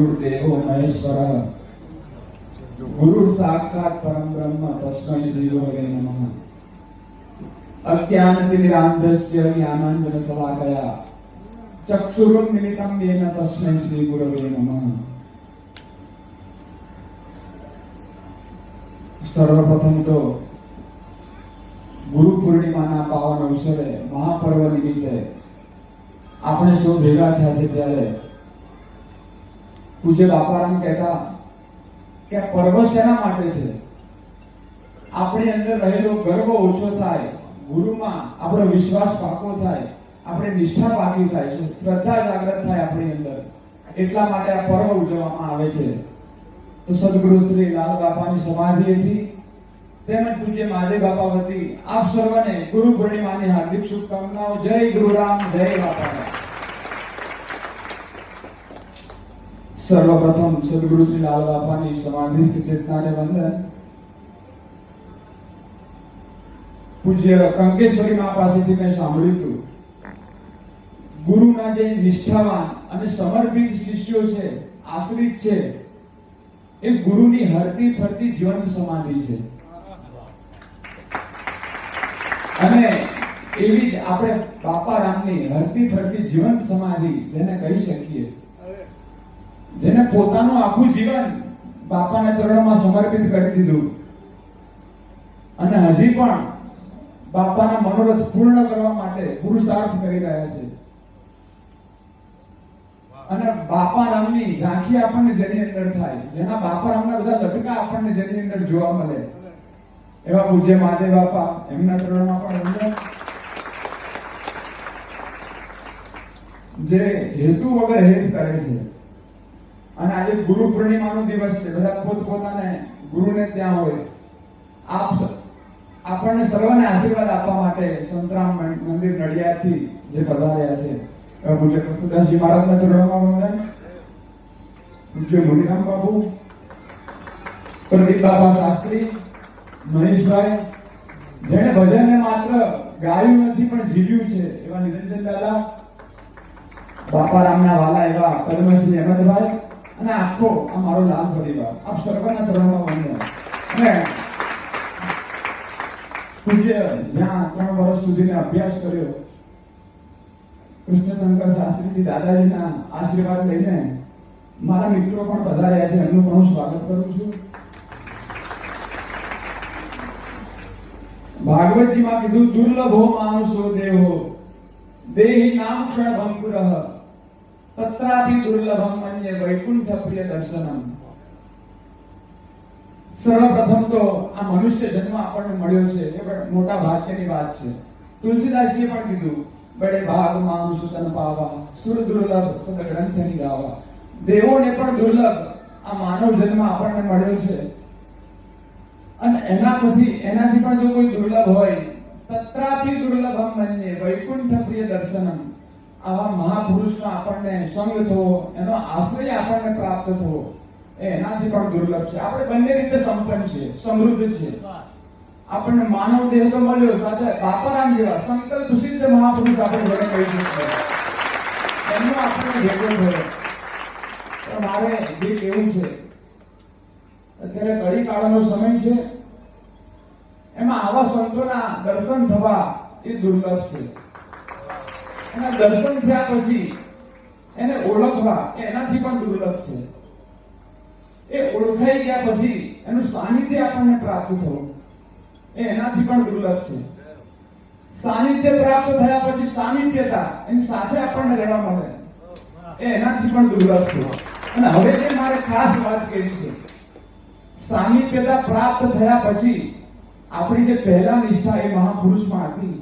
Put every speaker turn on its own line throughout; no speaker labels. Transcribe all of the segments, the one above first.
देवो महेश्वरः गुरु साक्षात् परम ब्रह्म तस्मै श्री गुरवे नमः। अज्ञानतिमिरान्धस्य ज्ञानाञ्जनशलाकया चक्षुरुन्मिलितं येन तस्मै श्री गुरवे नमः। सर्वप्रथम तो गुरु पूर्णिमाना पावन अवसरे महापर्व निमित्ते આપણે સૌ ભેગા થયા છે ત્યારે પૂજ્ય બાપારામ કહેતા કે આ પર્વ શેના માટે છે? આપણી અંદર રહેલો ગર્વ ઓછો થાય, ગુરુમાં આપણો વિશ્વાસ પાકો થાય, આપણે નિષ્ઠા પાકી થાય, શ્રદ્ધા જાગૃત થાય આપણી અંદર, એટલા માટે આ પર્વ ઉજવવામાં આવે છે। તો સદગુરુ શ્રી લાલ બાપાની સમાધિએથી તેમજ પૂજ્ય મહાદેવ બાપા વતી આપ સર્વને ગુરુ પૂર્ણિમાની હાર્દિક શુભકામનાઓ। જય ગુરુરામ, જય બાપા। सर्वप्रथम सदगुरु श्री लाल बापानी समाधिस्थ चेतनाने वंदन। पूज्य कंकेश्वरी मां पासेथी मैं सांभळ्युं हतुं गुरुना जे निष्ठावान अने समर्पित शिष्यो छे, आश्रित छे, ए गुरुनी हरती फरती जीवंत समाधि छे। अने एवी ज आपणे बापा रामनी हरती फरती जीवंत समाधि जेने कही शकीए, જેને પોતાનું આખું જીવન બાપાના ચરણોમાં સમર્પિત કરી દીધું અને હજી પણ બાપાના મનોરથ પૂર્ણ કરવા માટે પુરુષાર્થ કરી રહ્યા છે। અને બાપા રામની ઝાંખી આપણને જેની અંદર થાય, જેના બાપા રામના બધા લટકા આપણને જેની અંદર જોવા મળે, એવા પૂજ્ય મહાદેવ બાપા, એમના ચરણોમાં પણ વંદન। જે હેતુ વગર હેત કરે છે। અને આજે ગુરુ પૂર્ણિમાનો દિવસ છે, બધા પોતપોતાને ગુરુને ત્યાં હોય, આપણને સર્વને આશીર્વાદ આપવા માટે સંતરામ મંદિર નડિયાદથી જે પધાર્યા છે એવા પૂજ્ય કસ્તુરદાસજી મહારાજના ચરણોમાં વંદન। પૂજ્ય મુનિરામ બાપુ, પ્રદીપ બાપા શાસ્ત્રી, મહેશભાઈ, જેણે ભજનને માત્ર ગાયું નથી પણ જીવ્યું છે એવા નિરંજન દાદા, બાપા રામના વાલા એવા પદ્મશ્રી અહેમદભાઈ અને આખો આ મારો લાલ પરિવાર, આપ સર્વના ચરણોમાં વંદન। અને પૂજ્ય જ્યાં 3 વર્ષ સુધીનો અભ્યાસ કર્યો કૃષ્ણશંકર શાસ્ત્રીજી દાદાજીના આશીર્વાદ લઈને મારા મિત્રો પણ પધાર્યા છે, એમનું પણ હું સ્વાગત કરું છું। ભાગવતજીમાં કીધું દુર્લભો માનુષો દેહો દેહી નામ ક્ષણ ભંગુરઃ तत्रापि दुर्लभम मन्ये वैकुंठ प्रिय दर्शनम। सर्वप्रथम तो आ मनुष्य जन्म આપણને મળ્યો છે એ મોટા ભાગ્યની વાત છે। તુલસીદાસજીએ પણ કીધું બડે ભાગ માનુષ તન પાવા સુર દુર્લભ સદ ગ્રંથની ગાવા। દેવોને પણ દુર્લભ આ માનવ જન્મ આપણને મળ્યો છે અને એનાથી પણ જો કોઈ દુર્લભ હોય તત્રાપि दुर्लभम मन्ये वैकुंठ प्रिय दर्शनम। આવા મહાપુરુષનો આપણને સંગ થવો, એનો આશ્રય આપણને પ્રાપ્ત થવો એ એનાથી પણ દુર્લભ છે। આપણે બંને રીતે સંપન્ન છે, સમૃદ્ધ છે। આપણને માનવ દેહ તો મળ્યો, સાથે બાપારામ જેવા સંકલ્પ સિદ્ધ મહાપુરુષ આપણે જોડે કહી શકીએ, એમનો આપણને ભેગો થયો। તો મારે જે કહેવું છે, અત્યારે કળીકાળનો સમય છે, એમાં આવા સંતોના દર્શન થવા એ દુર્લભ છે। એના દર્શન થયા પછી એને ઓળખવા એનાથી પણ દુર્લભ છે। એ ઓળખાઈ ગયા પછી એનું સાનિધ્ય આપણને પ્રાપ્ત થવું એ એનાથી પણ દુર્લભ છે। સાનિધ્ય પ્રાપ્ત થયા પછી સામીપ્યતા એની સાથે આપણને રહેવા મળે એ એનાથી પણ દુર્લભ છે। અને હવે જે મારે ખાસ વાત કરવી છે, સામીપ્યતા પ્રાપ્ત થયા પછી આપણી જે પહેલા નિષ્ઠા એ મહાપુરુષમાં હતી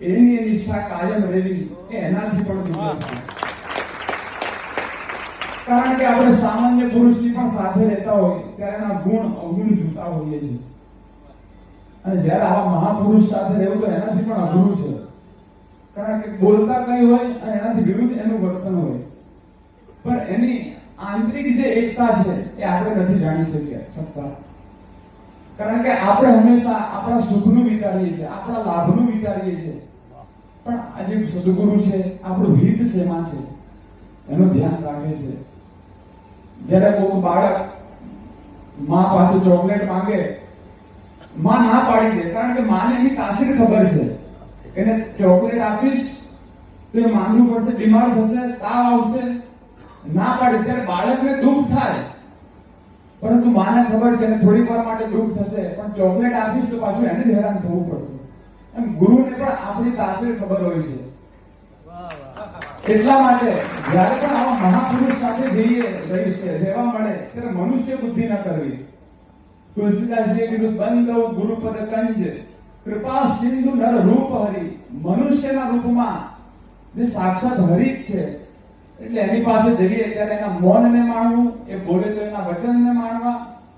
એની નિષ્ઠા કાયમ રહેવી એનાથી પણ દુર્લભ છે। કારણ કે આપણે સામાન્ય પુરુષની પણ સાથે રહેતા હોય ત્યારે એના ગુણ અવગુણ જોતા હોઈએ છીએ, અને જ્યારે આવા મહાપુરુષ સાથે રહેવું તો એનાથી પણ અઘરું છે। કારણ કે બોલતા કઈ હોય અને એનાથી વિરુદ્ધ એનું વર્તન હોય, પણ એની આંતરિક જે એકતા છે એ આપણે નથી જાણી શકતા। કારણ કે આપણે હંમેશા આપણા સુખનું વિચારીએ છીએ, આપણા લાભનું વિચારીએ છીએ, પણ આજે સદગુરુ છે આપણું હિત શેમાં છે એનું ધ્યાન રાખે છે। જ્યારે કોઈ બાળક માં પાસે ચોકલેટ માંગે, માં ના પાડી દે, કારણ કે માને એની તાસીર ખબર છે. એને ચોકલેટ આપીશ તો એ માંગવું પડશે, બીમાર થશે, તાવ આવશે, ના પાડે ત્યારે બાળકને દુઃખ થાય. પરંતુ માને ખબર છે કે થોડી વાર માટે દુઃખ થશે, પણ ચોકલેટ આપીશ તો પાછું એને જ હેરાન થવું પડશે. એમ ગુરુને પણ આપણી તાસીર ખબર હોય છે. એટલા માટે જ્યારે પણ આવા મહાપુરુષ સાથે રહેવા મળે ત્યારે મનુષ્ય બુદ્ધિ ન કરવી. તુલસીદાસજીએ કીધું, બંધવ ગુરુપદ કંજ કૃપા સિંધુ નર રૂપ હરી. મનુષ્યના રૂપમાં જે સાક્ષાત હરિ જ છે, એટલે એની પાસે જઈએ ત્યારે એના મૌનને માણવું, એ બોલે તો એના વચનને માણવા,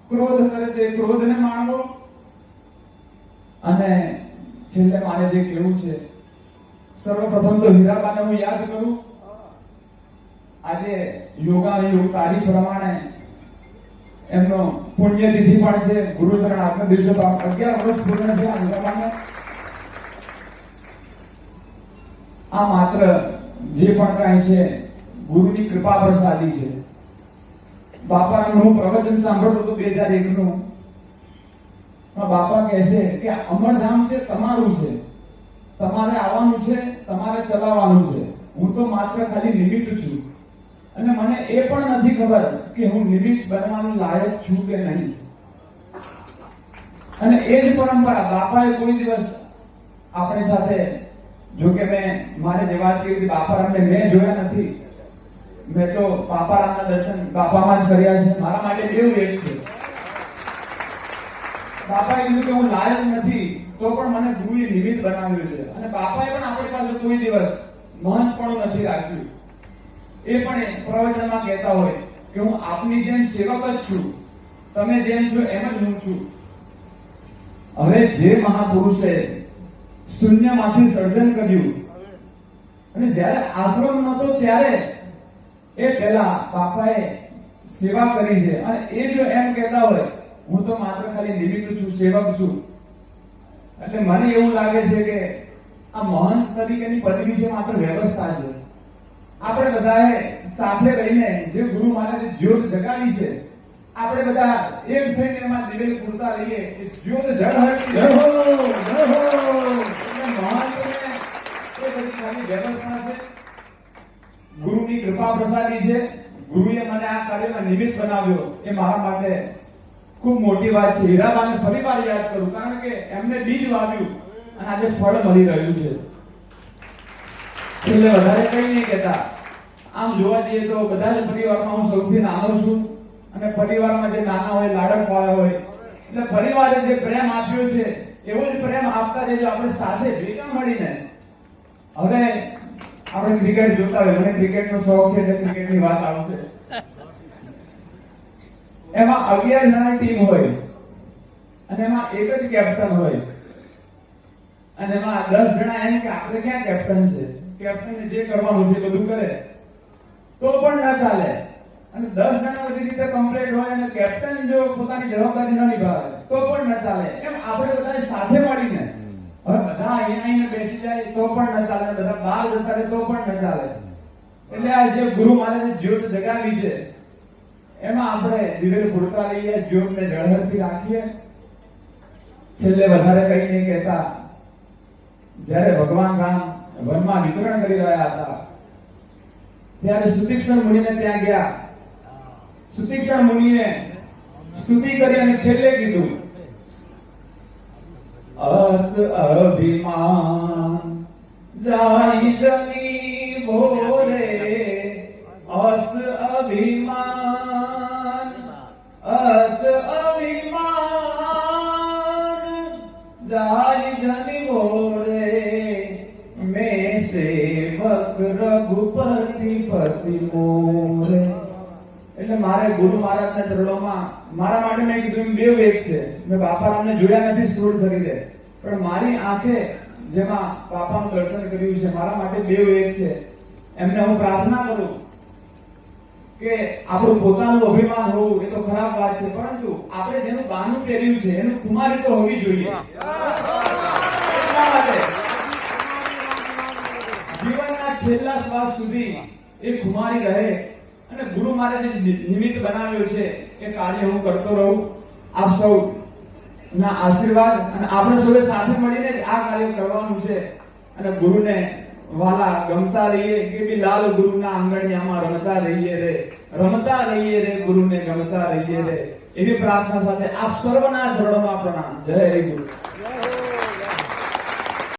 ક્રોધ કરે તો એ ક્રોધને માણવો. અને છેલ્લે મારે જે કહેવું છે, સર્વપ્રથમ તો હીરાબાને હું યાદ કરું. આજે યોગા યુગ તારીખ પ્રમાણે એમનો પુણ્યતિથિ પણ છે. ગુરુચરણ આજના દિવસે 11 વર્ષ પૂર્ણ થયા હીરાબાને. આ માત્ર જે પણ કાંઈ છે ગુરુની કૃપા પ્રસાદી છે. બાપાનું હું પ્રવચન સાંભળતો હતો 2001 નું. બાપા કહે છે કે અમરધામ છે તમારું છે, તમારે આવવાનું છે, તમારે ચલાવવાનું છે. હું તો માત્ર ખાલી નિમિત્ત છું. અને મને એ પણ નથી ખબર કે હું નિમિત્ત બનવાનું લાયક છું કે નહીં. અને એ જ પરંપરા બાપાએ કોઈ દિવસ આપણી સાથે, જો કે મેં મારે જે વાત કરી બાપારામને મેં જોયા નથી. મેં તો બાપારામના દર્શન બાપામાં જ કર્યા છે. મારા માટે એવું એક છે. બાપાએ કીધું કે હું લાયક નથી, તો પણ મને ગુરુએ નિમિત્ત બનાવ્યું છે. અને બાપાએ પણ આપણી પાસે કોઈ દિવસ મહંતપણું નથી રાખ્યું. એ પણ પ્રવચનમાં કહેતા હોય કે હું આપની જેમ સેવક જ છું, તમે જેમ છો એમ જ હું છું. હવે જે મહાપુરુષે શૂન્યમાંથી સર્જન કર્યું, અને જ્યારે આશ્રમ નહોતો ત્યારે એ પહેલા બાપાએ સેવા કરી છે. અને એ જો એમ કહેતા હોય હું તો માત્ર ખાલી નિમિત્ત છું, સેવક છું, એટલે મને એવું લાગે છે કે આ મહંત તરીકેની પદવી છે માત્ર વ્યવસ્થા છે. આપણે બધાએ સાથે રહીને જે ગુરુ મહારાજે જ્યોત જગાડી છે, આપણે બધા એક થઈને એમાં દિવેલ પૂરતા રહીએ. એ જ્યોત જળહળતી જય હો, જય હો. એટલે મહંતને એ બધી ખાલી વ્યવસ્થા છે, ગુરુની કૃપા પ્રસાદી છે. ગુરુએ મને આ કાર્યમાં નિમિત્ત બનાવ્યો, એ મારા માટે ખૂબ મોટી વાત છે. હીરાબાને ફરીવાર યાદ કરું, કારણ કે એમને બીજ વાવ્યું અને આજે ફળ મળી રહ્યું છે. એટલે વધારે કંઈ નહીં કહેતા. આમ જોવા જઈએ તો બધા જ પરિવારમાં હું સૌથી નાનો છું, અને પરિવારમાં જે નાના હોય, લાડક વાળા હોય, એટલે પરિવારે જે પ્રેમ આપ્યો છે એવો જ પ્રેમ આપતા રહેજો આપણે સાથે ભેગા મળીને. હવે આપણે ક્રિકેટ જોતા હોય, મને ક્રિકેટનો શોખ છે એટલે ક્રિકેટની વાત આવશે. એમાં 11 જણાની ટીમ હોય અને એમાં એક જ કેપ્ટન હોય, અને એમાં 10 જણા એમ કે આપણે ક્યાં કેપ્ટન છે, કેપ્ટને જે કરવાનું છે બધું કરે, તો પણ ન ચાલે. અને 10 જણા બધી રીતે કમ્પ્લીટ હોય અને કેપ્ટન જો પોતાની જવાબદારી ન નિભાવે તો પણ ન ચાલે. એમ આપણે બધા સાથે મળીને, હવે બધા અહીંયા બેસી જાય તો પણ ન ચાલે, બધા બહાર જતા રહે તો પણ ન ચાલે. એટલે આ જે ગુરુ મહારાજે જ્યોત જગાવી છે એમાં આપણે દિવેલ પૂરતા રહીએ, જ્યોતને જળહળતી રાખીએ. છેલ્લે વધારે કંઈ નહીં કહેતા. જ્યારે ભગવાન રામ વનમાં વિચરણ કરી રહ્યા હતા ત્યારે સુતીક્ષણ મુનિને ત્યાં ગયા. સુતીક્ષણ મુનિએ સ્તુતિ કરી અને છેલ્લે કીધું, અસ અભિમાન જાય જની ભોરે, અસ અભિમાન, અસ અભિમાન જાય જની ભોરે, મેં સેવક રઘુપતિ પતિ મોરે. એટલે મારે ગુરુ મહારાજના ચરણોમાં, મારા માટે મેં કીધું બે એક છે. મેં બાપારામને જોયા નથી સ્થૂળ શરીરે, પણ મારી આંખે જેમાં બાપાનું દર્શન કર્યું છે, મારા માટે બે એક છે. એમને હું પ્રાર્થના કરું કે આપણું પોતાનું અભિમાન હોવું એ તો ખરાબ વાત છે, પરંતુ આપણે જેનું બાનું પહેર્યું છે એનું કુમારી તો હોવી જોઈએ. એટલા માટે જીવનના છેલ્લા શ્વાસ સુધી એ કુમારી રહે અને ગુરુ મારે જે નિમિત્ત બનાવ્યું છે એ કાર્ય હું કરતો રહું. આપ સૌ ના આશીર્વાદ અને આપણે સૌએ સાથે મળીને જ આ કાર્ય કરવાનું છે. અને ગુરુને વાલા ગમતા રહીએ કે બી લાલ ગુરુના આંગણિયામાં રમતા રહીએ રે ગુરુને ગમતા રહીએ રે એવી પ્રાર્થના સાથે આપ સર્વના ચરણોમાં પ્રણામ. જય ગુરુ.